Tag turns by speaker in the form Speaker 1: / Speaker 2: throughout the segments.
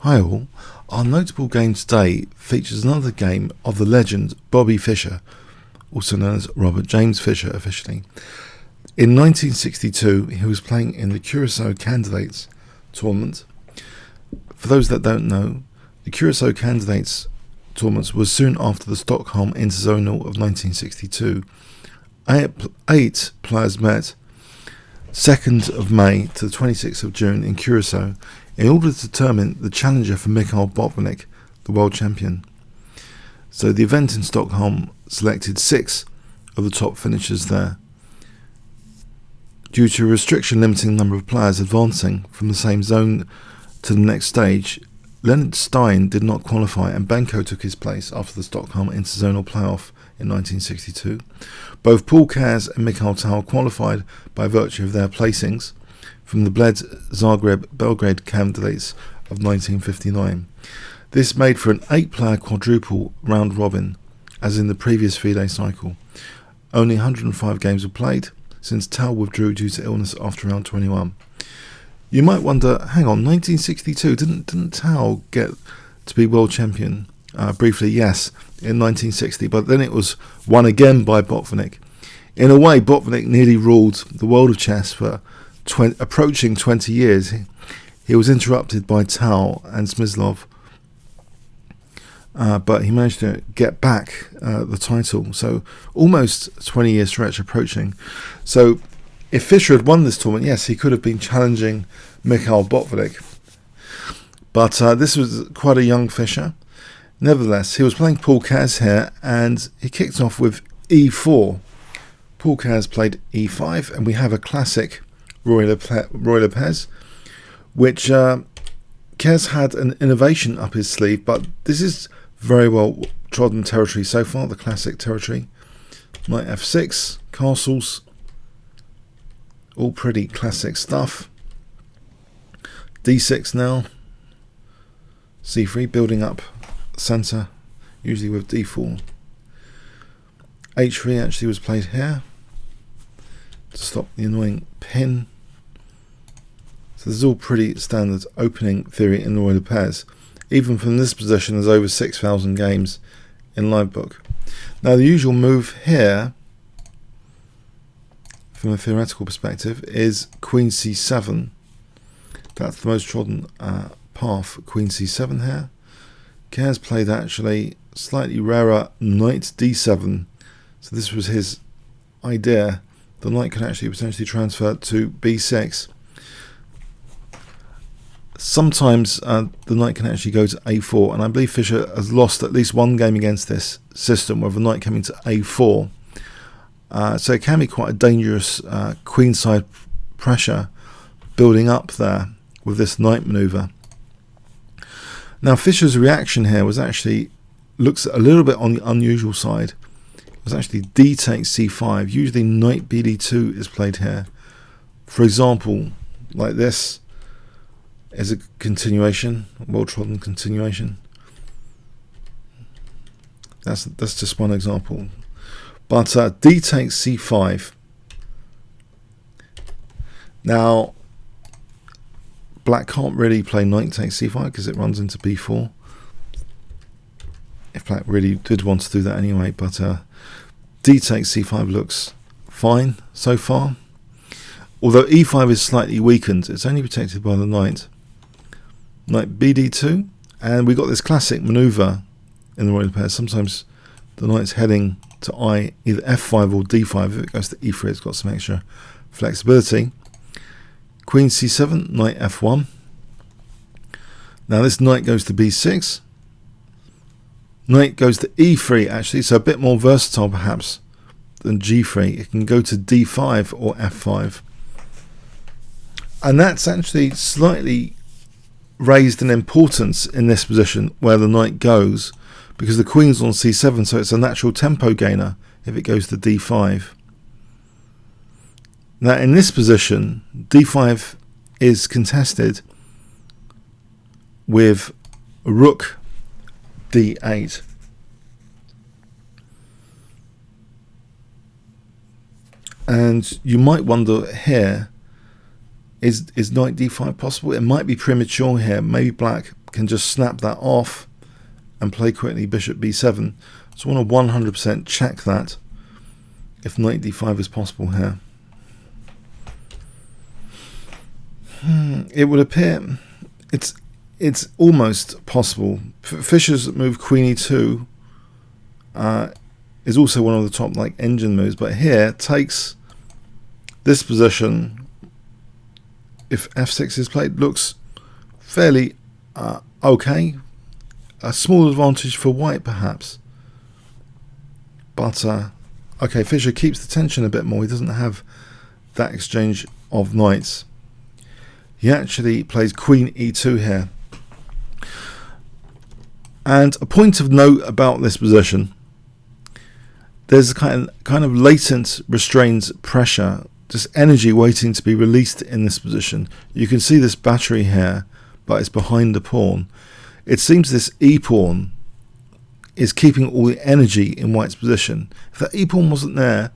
Speaker 1: Hi all, our notable game today features another game of the legend Bobby Fischer, also known as Robert James Fischer officially. In 1962 he was playing in the Curacao Candidates tournament. For those that don't know, the Curacao Candidates tournament was soon after the Stockholm Interzonal of 1962. Eight players met 2nd of May to the 26th of June in Curacao in order to determine the challenger for Mikhail Botvinnik, the world champion. So the event in Stockholm selected 6 of the top finishers there. Due to a restriction limiting the number of players advancing from the same zone to the next stage, Leonard Stein did not qualify and Benko took his place after the Stockholm Interzonal playoff in 1962. Both Paul Keres and Mikhail Tal qualified by virtue of their placings from the Bled Zagreb Belgrade candidates of 1959. This made for an 8-player quadruple round robin, as in the previous 3-day cycle. Only 105 games were played, since Tal withdrew due to illness after round 21. You might wonder, hang on, 1962, didn't Tal get to be world champion? Briefly, yes, in 1960, but then it was won again by Botvinnik. In a way, Botvinnik nearly ruled the world of chess for approaching 20 years. He was interrupted by Tal and Smyslov, but he managed to get back the title. So almost 20-year stretch approaching. So if Fischer had won this tournament, yes, he could have been challenging Mikhail Botvinnik. But this was quite a young Fischer. Nevertheless, he was playing Paul Keres here, and he kicked off with e4. Paul Keres played e5, and we have a classic Roy Lopez, which Keres had an innovation up his sleeve, but this is very well trodden territory so far, the classic territory. Knight f6, castles, all pretty classic stuff. d6 now, c3, building up centre, usually with d4. h3 actually was played here to stop the annoying pin. So this is all pretty standard opening theory in the Roy Lopez. Even from this position, there's over 6,000 games in Livebook. Now the usual move here, from a theoretical perspective, is Queen c7. That's the most trodden path, Queen c7 here. Keres played actually slightly rarer Knight d7. So this was his idea. The knight can actually potentially transfer to b6. Sometimes the knight can actually go to a4, and I believe Fischer has lost at least one game against this system with the knight coming to a4. So it can be quite a dangerous queenside pressure building up there with this knight maneuver. Now Fischer's reaction here was actually, looks a little bit on the unusual side. It was actually d takes c5. Usually knight bd2 is played here. For example, like this is a continuation, well-trodden continuation. That's just one example. But d takes c5. Now black can't really play knight takes c5 because it runs into b4. If black really did want to do that anyway, but d takes c5 looks fine so far. Although e5 is slightly weakened, it's only protected by the knight. Knight bd2, and we got this classic maneuver in the Roy Lopez. Sometimes the knight's heading to either f5 or d5. If it goes to e3, it's got some extra flexibility. Queen c7, knight f1. Now this knight goes to b6. Knight goes to e3 actually, so a bit more versatile perhaps than g3. It can go to d5 or f5. And that's actually slightly raised in importance in this position where the knight goes, because the queen's on c7, so it's a natural tempo gainer if it goes to d5. Now in this position, d5 is contested with rook d8. And you might wonder here, is knight d5 possible? It might be premature here. Maybe black can just snap that off and play quickly bishop b7. So I want to 100% check that if knight d5 is possible here. It would appear it's almost possible. Fischer's move queen e2 is also one of the top like engine moves, but here takes this position. If f6 is played, looks fairly okay. A small advantage for white perhaps, but okay, Fischer keeps the tension a bit more. He doesn't have that exchange of knights. He actually plays queen e2 here. And a point of note about this position, there's a kind of latent restrained pressure, just energy waiting to be released in this position. You can see this battery here, but it's behind the pawn. It seems this e-pawn is keeping all the energy in white's position. If that e-pawn wasn't there,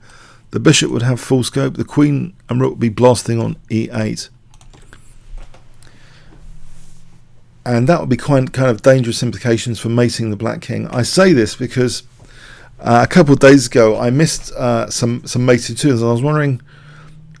Speaker 1: the bishop would have full scope, the queen and rook would be blasting on e8. And that would be kind of dangerous implications for mating the black king. I say this because a couple of days ago I missed some mating twos, and I was wondering,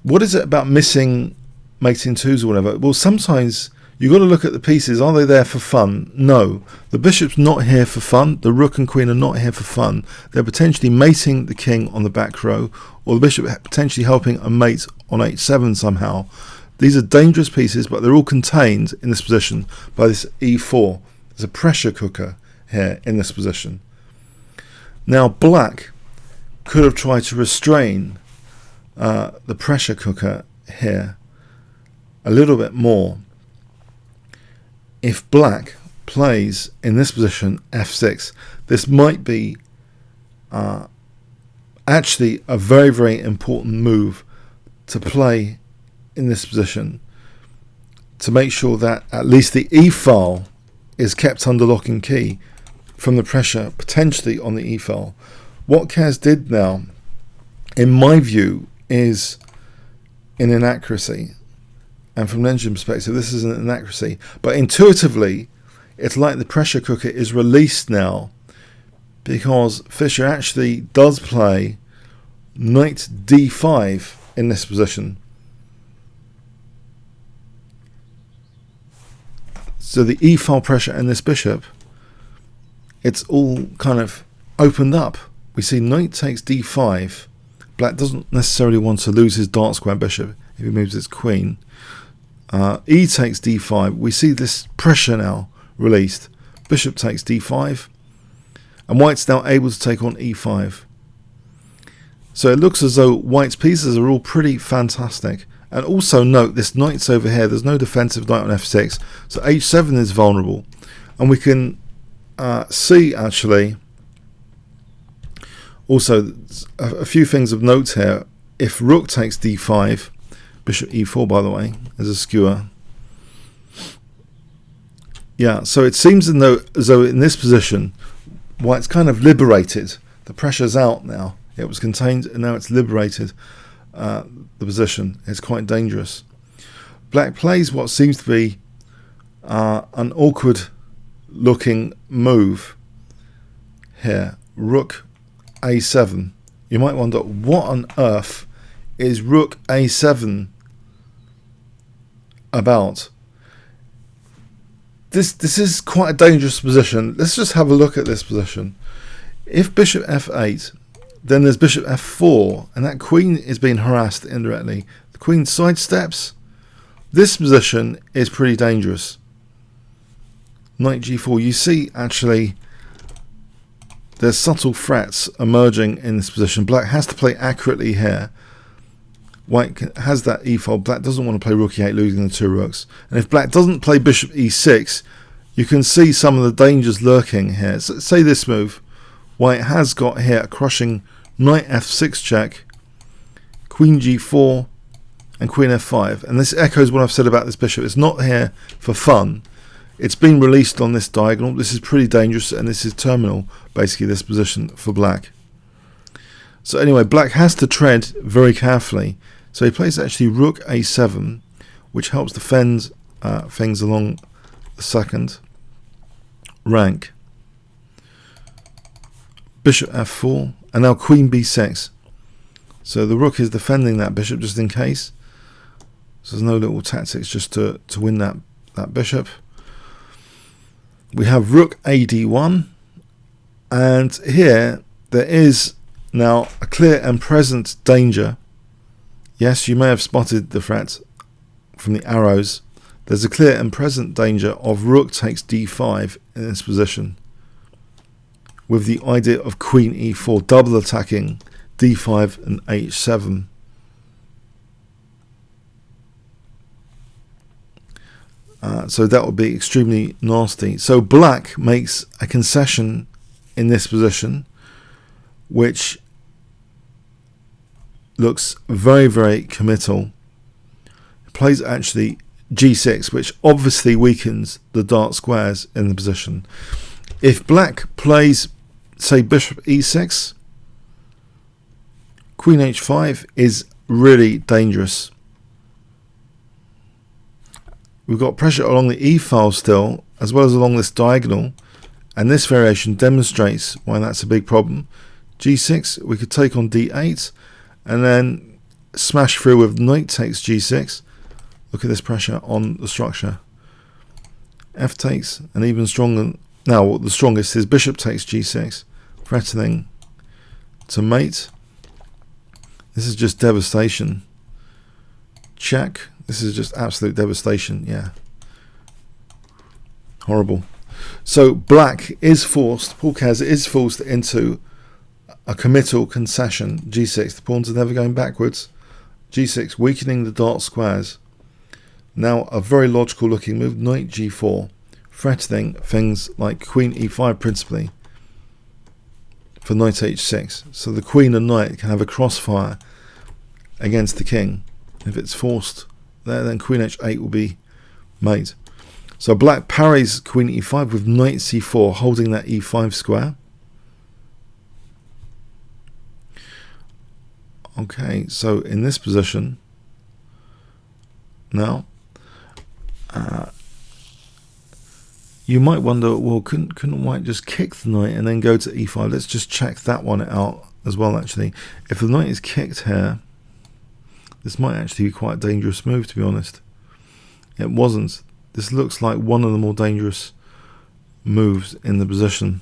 Speaker 1: what is it about missing mating twos or whatever? Well, sometimes you've got to look at the pieces. Are they there for fun? No. The bishop's not here for fun. The rook and queen are not here for fun. They're potentially mating the king on the back row, or the bishop potentially helping a mate on h7 somehow. These are dangerous pieces, but they're all contained in this position by this e4. There's a pressure cooker here in this position. Now black could have tried to restrain the pressure cooker here a little bit more. If black plays in this position f6, this might be actually a very, very important move to play in this position, to make sure that at least the e file is kept under lock and key from the pressure potentially on the e file. What Keres did now, in my view, is an inaccuracy, and from an engine perspective this is an inaccuracy, but intuitively it's like the pressure cooker is released now, because Fischer actually does play knight d5 in this position. So the e-file pressure and this bishop, it's all kind of opened up. We see knight takes d5. Black doesn't necessarily want to lose his dark square bishop if he moves his queen. E takes d5. We see this pressure now released. Bishop takes d5. And white's now able to take on e5. So it looks as though white's pieces are all pretty fantastic. And also note, this knight's over here. There's no defensive knight on f6. So h7 is vulnerable. And we can see, actually, also a few things of note here. If rook takes d5, bishop e4, by the way, as a skewer. Yeah, so it seems as though in this position, white's kind of liberated. The pressure's out now. It was contained and now it's liberated. The position is quite dangerous. Black plays what seems to be an awkward looking move here. Rook a7. You might wonder, what on earth is rook a7 about? This is quite a dangerous position. Let's just have a look at this position. If bishop f8, then there's bishop f4, and that queen is being harassed indirectly. The queen sidesteps. This position is pretty dangerous. Knight g4. You see, actually, there's subtle threats emerging in this position. Black has to play accurately here. White has that e-file. Black doesn't want to play rook e8, losing the two rooks. And if black doesn't play bishop e6, you can see some of the dangers lurking here. So say this move. White has got here a crushing knight f6 check, queen g4, and queen f5. And this echoes what I've said about this bishop. It's not here for fun. It's been released on this diagonal. This is pretty dangerous, and this is terminal, basically, this position for black. So anyway, black has to tread very carefully. So he plays actually rook a7, which helps defend things along the second. rank. Bishop f4, and now queen b6. So the rook is defending that bishop just in case. So there's no little tactics just to win that bishop. We have rook ad1, and here there is now a clear and present danger. Yes, you may have spotted the threat from the arrows. There's a clear and present danger of rook takes d5 in this position, with the idea of queen e4 double attacking d5 and h7. So that would be extremely nasty. So black makes a concession in this position, which looks very, very committal. Plays actually g6, which obviously weakens the dark squares in the position. If black plays, say, bishop e6, queen h5 is really dangerous. We've got pressure along the e file still, as well as along this diagonal, and this variation demonstrates why that's a big problem. g6, we could take on d8, and then smash through with knight takes g6. Look at this pressure on the structure. F takes, and even stronger. Now, the strongest is bishop takes g6, threatening to mate. This is just devastation. Check. This is just absolute devastation. Yeah. Horrible. So black is forced, Paul Keres is forced into a committal concession. g6, the pawns are never going backwards. g6, weakening the dark squares. Now a very logical looking move, knight g4, threatening things like queen e5 principally for knight h6. So the queen and knight can have a crossfire against the king. If it's forced there, then queen h8 will be made. So black parries queen e5 with knight c4, holding that e5 square. Okay, so in this position now, you might wonder, well, couldn't white just kick the knight and then go to e5? Let's just check that one out as well, actually. If the knight is kicked here, this might actually be quite a dangerous move, to be honest. It wasn't. This looks like one of the more dangerous moves in the position.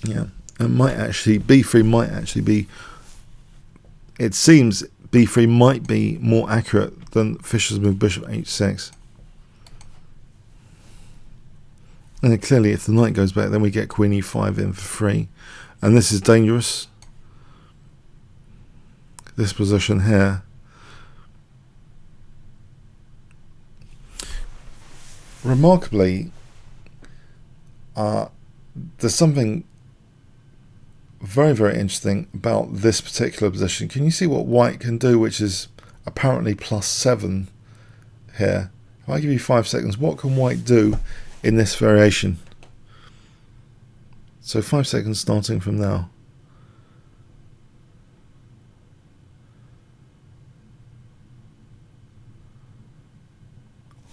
Speaker 1: Yeah, it might actually, b3 might actually be, it seems b3 might be more accurate than Fischer's move bishop h6. And then clearly if the knight goes back, then we get queen e5 in for free. And this is dangerous. This position here. Remarkably, there's something very, very interesting about this particular position. Can you see what white can do, which is apparently +7 here? If I give you 5 seconds, what can white do in this variation? So 5 seconds starting from now.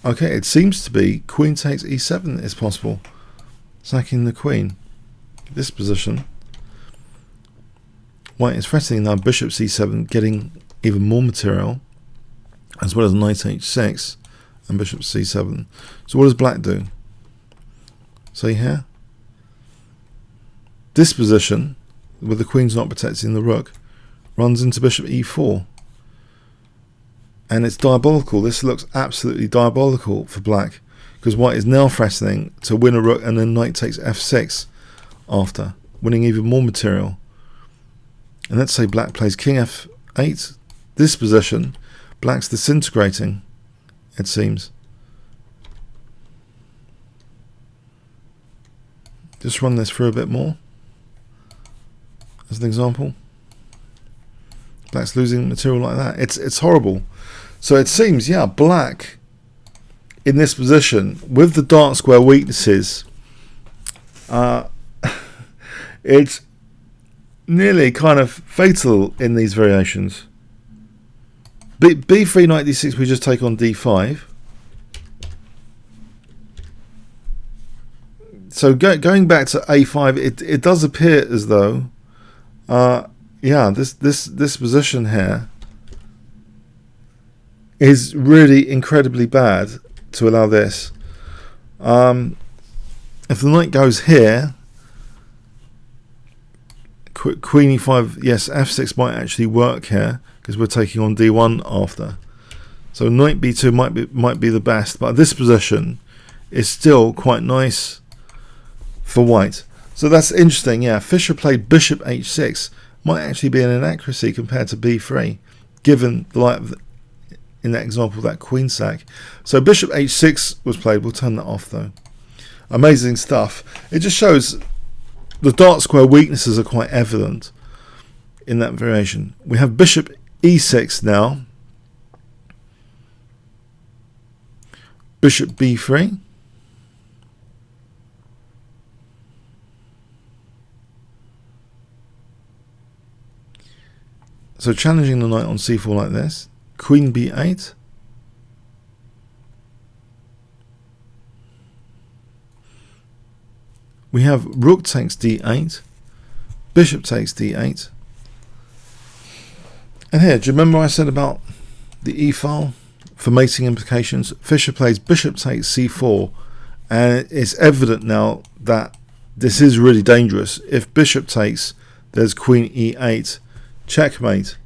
Speaker 1: Okay, it seems to be queen takes e7 is possible, sacking the queen. This position, white is threatening now bishop c7, getting even more material, as well as knight h6 and bishop c7. So what does black do? See here, this position, with the queen's not protecting the rook, runs into bishop e4. And it's diabolical. This looks absolutely diabolical for black, because white is now threatening to win a rook, and then knight takes f6 after, winning even more material. And let's say black plays king f8. This position, black's disintegrating, it seems. Just run this through a bit more as an example. Black's losing material like that. It's horrible. So it seems, yeah, black in this position with the dark square weaknesses, it's nearly kind of fatal in these variations. b3 knight d6, we just take on d5. So going back to a5, it does appear as though, yeah, this position here is really incredibly bad to allow this. If the knight goes here, queen e5, yes, f6 might actually work here because we're taking on d1 after. So knight b2 might be the best, but this position is still quite nice for white. So that's interesting. Yeah, Fischer played bishop h6, might actually be an inaccuracy compared to b3, given the light of in that example that queen sack. So bishop h6 was played. We'll turn that off though. Amazing stuff. It just shows the dark square weaknesses are quite evident in that variation. We have bishop e6 now. Bishop b3. So challenging the knight on c4 like this. Queen b8. We have rook takes d8. Bishop takes d8. And here, do you remember I said about the e-file for mating implications? Fischer plays bishop takes c4, and it's evident now that this is really dangerous. If bishop takes, there's queen e8, checkmate.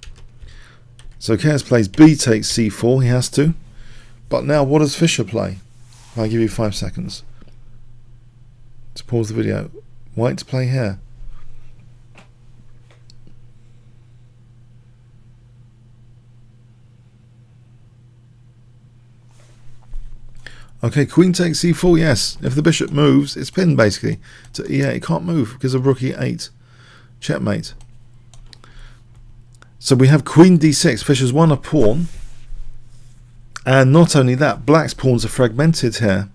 Speaker 1: So Keres plays b takes c4, he has to. But now what does Fischer play? I'll give you 5 seconds to pause the video. White to play here. Okay, queen takes c4, yes. If the bishop moves, it's pinned basically to e8. It can't move because of rook e8. Checkmate. So we have queen d6. Fischer's won a pawn. And not only that, black's pawns are fragmented here,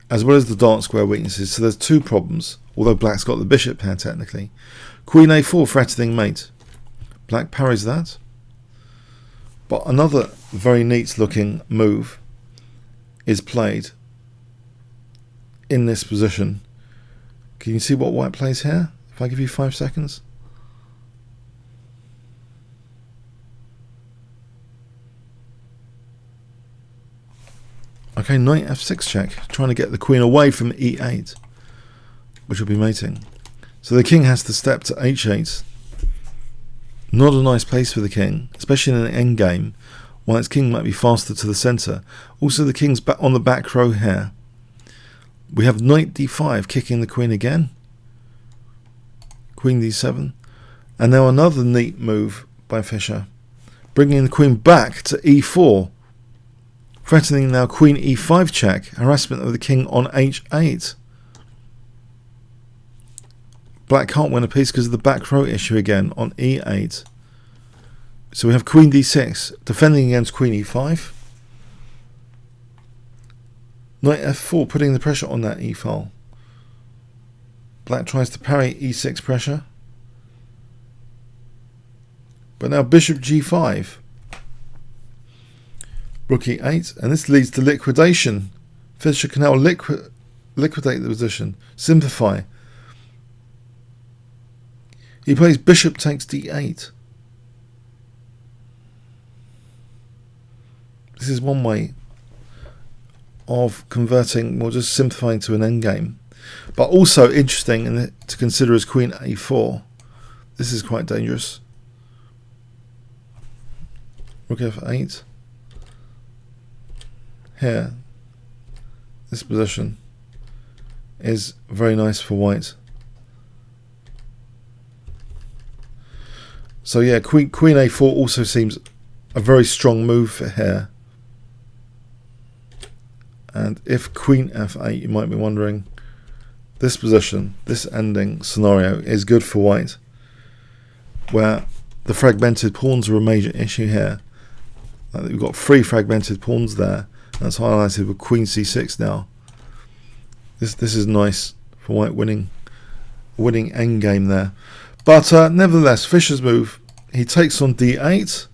Speaker 1: as well as the dark square weaknesses. So there's two problems, although black's got the bishop here technically. Queen a4, threatening mate. Black parries that. But another very neat looking move is played in this position. Can you see what white plays here? If I give you 5 seconds. Okay, knight f6 check, trying to get the queen away from e8, which will be mating. So the king has to step to h8. Not a nice place for the king, especially in an endgame. White's king might be faster to the centre. Also, the king's back on the back row here. We have knight d5, kicking the queen again. Queen d7. And now another neat move by Fischer, bringing the queen back to e4. Threatening now queen e5 check, harassment of the king on h8. Black can't win a piece because of the back row issue again on e8. So we have queen d6, defending against queen e5. Knight f4, putting the pressure on that e-file. Black tries to parry e6 pressure. But now bishop g5. Rook e8, and this leads to liquidation. Fischer can now liquidate the position, simplify. He plays bishop takes d8. This is one way of converting, or just simplifying to an endgame. But also interesting to consider is queen a4. This is quite dangerous. Rook f8. Here, this position is very nice for white. So yeah, queen a4 also seems a very strong move for here. And if queen f8, you might be wondering, this position, this ending scenario is good for white, where the fragmented pawns are a major issue here. We've got 3 fragmented pawns there. That's highlighted with queen c6 now. This is nice for white winning endgame there. But nevertheless, Fischer's move, he takes on d8.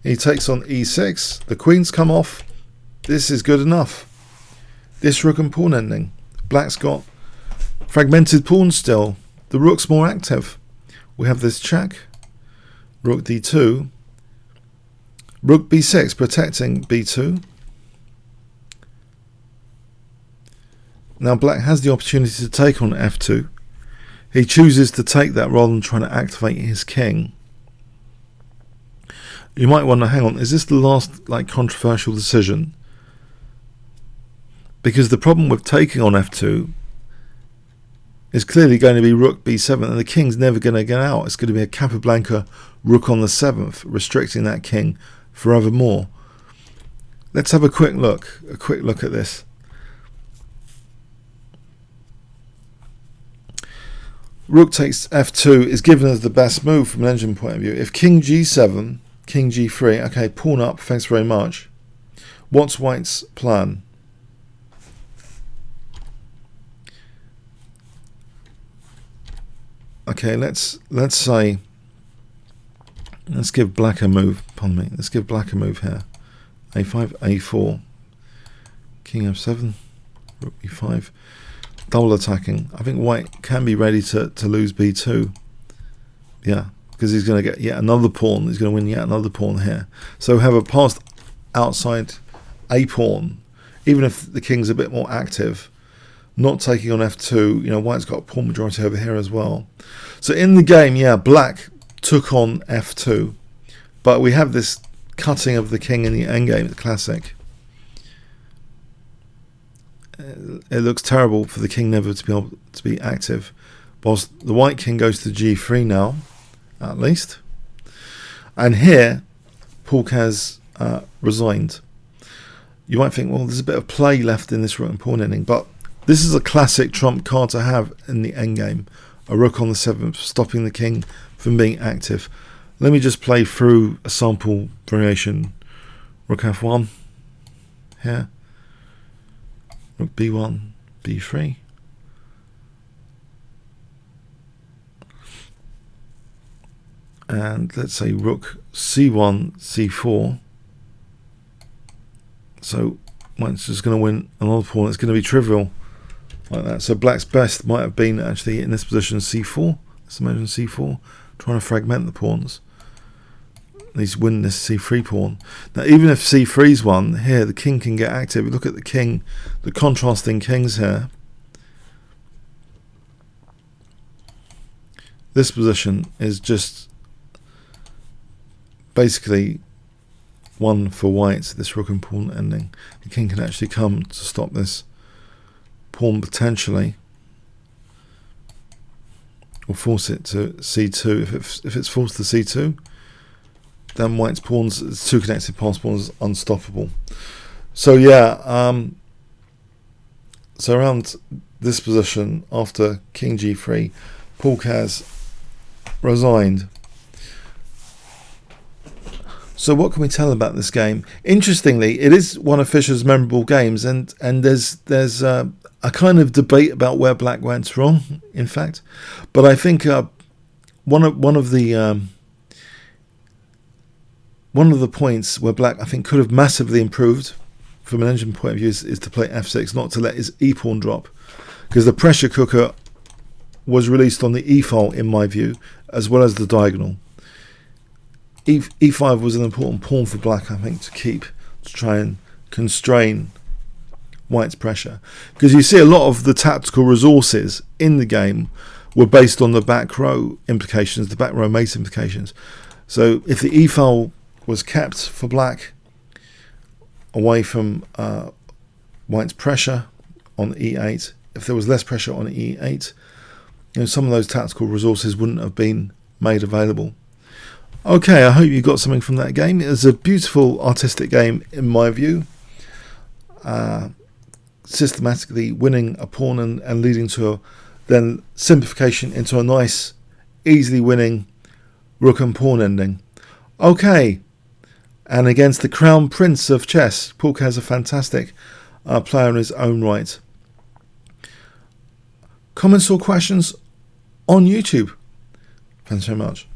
Speaker 1: He takes on e6. The queen's come off. This is good enough. This rook and pawn ending. Black's got fragmented pawns still. The rook's more active. We have this check. Rook d2. Rook b6 protecting b2. Now black has the opportunity to take on f2. He chooses to take that rather than trying to activate his king. You might wonder, hang on, is this the last controversial decision? Because the problem with taking on f2 is clearly going to be rook b7, and the king's never going to get out. It's going to be a Capablanca rook on the 7th, restricting that king forevermore. Let's have a quick look at this. Rook takes f2 is given as the best move from an engine point of view. If king g7, king g3, okay, pawn up, thanks very much. What's white's plan? Okay, let's give black a move. Pardon me. Let's give black a move here. a5, a4, king f7, rook e5. Double attacking. I think white can be ready to lose b2. Yeah, because he's going to get yet another pawn. He's going to win yet another pawn here. So have a passed outside a pawn, even if the king's a bit more active. Not taking on f2. White's got a pawn majority over here as well. So in the game, yeah, black took on f2, but we have this cutting of the king in the endgame, the classic. It looks terrible for the king never to be able to be active. Whilst the white king goes to g3 now, at least. And here, Paul has resigned. You might think, well, there's a bit of play left in this rook and pawn ending, but this is a classic trump card to have in the endgame. A rook on the 7th, stopping the king from being active. Let me just play through a sample variation. Rook f1 here. Rook b1, b3. And let's say rook c1, c4. So white's just going to win another pawn. It's going to be trivial like that. So black's best might have been actually in this position c4. Let's imagine c4, trying to fragment the pawns. He's winning this c3 pawn. Now even if c3's won, here the king can get active. Look at the king, the contrasting kings here. This position is just basically one for white, this rook and pawn ending. The king can actually come to stop this pawn potentially, or force it to c2. If it's forced to c2, then white's pawns, two connected pass pawns, is unstoppable. So yeah, so around this position after king g3, Paul has resigned. So what can we tell about this game? Interestingly, it is one of Fischer's memorable games, and there's a kind of debate about where black went wrong, in fact. But I think one of the points where black, I think, could have massively improved from an engine point of view is to play f6, not to let his e-pawn drop, because the pressure cooker was released on the e-file, in my view, as well as the diagonal. e5 was an important pawn for black, I think, to keep, to try and constrain white's pressure, because you see a lot of the tactical resources in the game were based on the back row implications, the back row mate implications. So if the e-file was kept for black away from white's pressure on e8, if there was less pressure on e8, some of those tactical resources wouldn't have been made available. Okay, I hope you got something from that game. It was a beautiful artistic game in my view, systematically winning a pawn and leading to then simplification into a nice, easily winning rook and pawn ending. Okay, and against the crown prince of chess, Paul is a fantastic player in his own right. Comments or questions on YouTube? Thanks so much.